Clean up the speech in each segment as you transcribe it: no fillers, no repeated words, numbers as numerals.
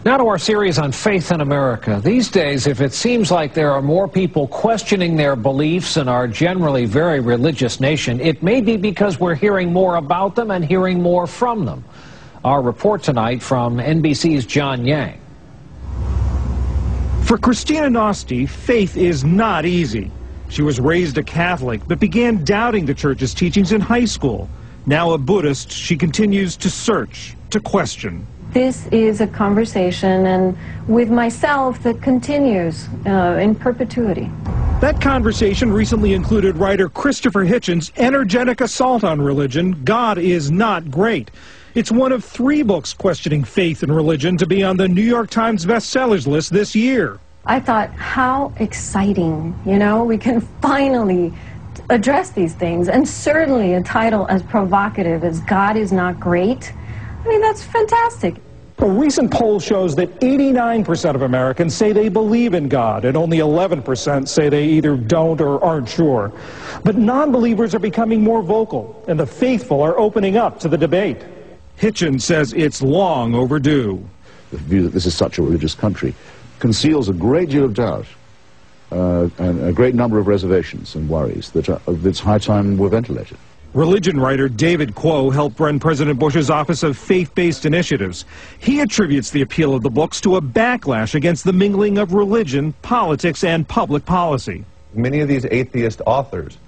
Now to our series on faith in America. These days, if it seems like there are more people questioning their beliefs in our generally very religious nation, it may be because we're hearing more about them and hearing more from them. Our report tonight from NBC's John Yang. For Christina Nosti, faith is not easy. She was raised a Catholic, but began doubting the church's teachings in high school. Now a Buddhist, she continues to search, to question. This is a conversation and with myself that continues in perpetuity. That conversation recently included writer Christopher Hitchens' energetic assault on religion, God is Not Great. It's one of 3 books questioning faith and religion to be on the New York Times bestsellers list this year. I thought, how exciting, we can finally address these things, and certainly a title as provocative as God is Not Great. I mean, that's fantastic. A recent poll shows that 89% of Americans say they believe in God, and only 11% say they either don't or aren't sure. But non-believers are becoming more vocal, and the faithful are opening up to the debate. Hitchens says it's long overdue. The view that this is such a religious country conceals a great deal of doubt and a great number of reservations and worries that it's high time were ventilated. Religion writer David Kuo helped run President Bush's Office of Faith-Based Initiatives. He attributes the appeal of the books to a backlash against the mingling of religion, politics, and public policy. Many of these atheist authors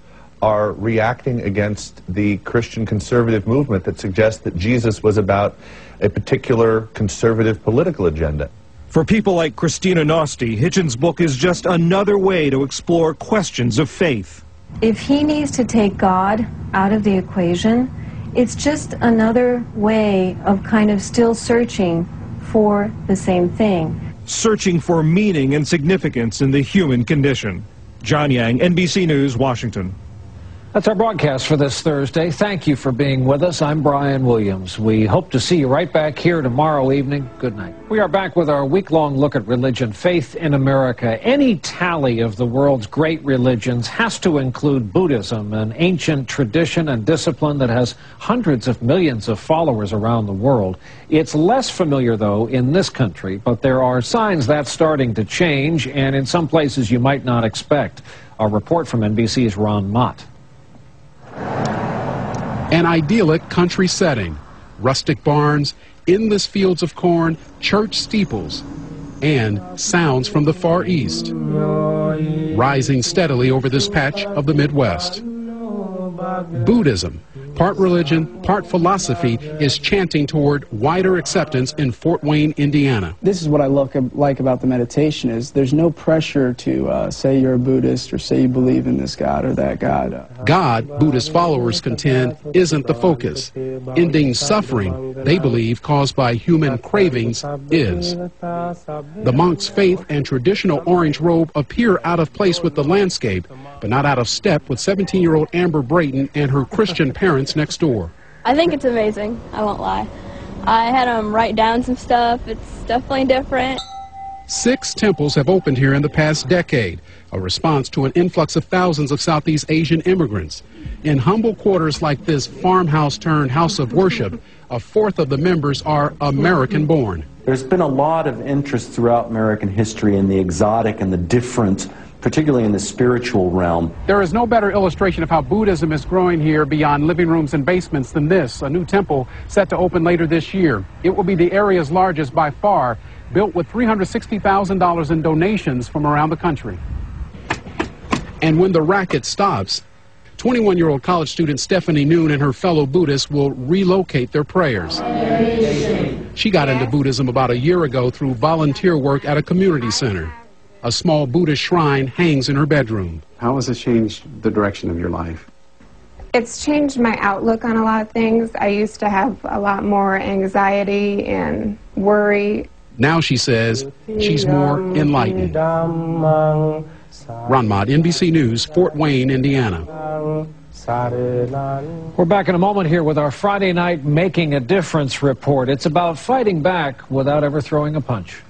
are reacting against the Christian conservative movement that suggests that Jesus was about a particular conservative political agenda. For people like Christina Nosti, Hitchens' book is just another way to explore questions of faith. If he needs to take God out of the equation, it's just another way of kind of still searching for the same thing. Searching for meaning and significance in the human condition. John Yang, NBC News, Washington. That's our broadcast for this Thursday. Thank you for being with us. I'm Brian Williams. We hope to see you right back here tomorrow evening. Good night. We are back with our week-long look at religion, faith in America. Any tally of the world's great religions has to include Buddhism, an ancient tradition and discipline that has hundreds of millions of followers around the world. It's less familiar, though, in this country, but there are signs that's starting to change, and in some places you might not expect. Our report from NBC's Ron Mott. An idyllic country setting, rustic barns, endless fields of corn, church steeples, and sounds from the Far East, rising steadily over this patch of the Midwest. Buddhism, part religion, part philosophy, is chanting toward wider acceptance in Fort Wayne, Indiana. This is what I like about the meditation is there's no pressure to say you're a Buddhist or say you believe in this God or that God. God, Buddhist followers contend, isn't the focus. Ending suffering, they believe, caused by human cravings is. The monk's faith and traditional orange robe appear out of place with the landscape, but not out of step with 17-year-old Amber Brayton and her Christian parents next door. I think it's amazing, I won't lie. I had them write down some stuff. It's definitely different. 6 temples have opened here in the past decade, a response to an influx of thousands of Southeast Asian immigrants. In humble quarters like this farmhouse turned house of worship, a fourth of the members are American-born. There's been a lot of interest throughout American history in the exotic and the different, particularly in the spiritual realm. There is no better illustration of how Buddhism is growing here beyond living rooms and basements than this, a new temple set to open later this year. It will be the area's largest by far, built with $360,000 in donations from around the country. And when the racket stops, 21-year-old college student Stephanie Noon and her fellow Buddhists will relocate their prayers. She got into Buddhism about a year ago through volunteer work at a community center. A small Buddhist shrine hangs in her bedroom. How has it changed the direction of your life? It's changed my outlook on a lot of things. I used to have a lot more anxiety and worry. Now she says she's more enlightened. Ron Mott, NBC News, Fort Wayne, Indiana. We're back in a moment here with our Friday night Making a Difference report. It's about fighting back without ever throwing a punch.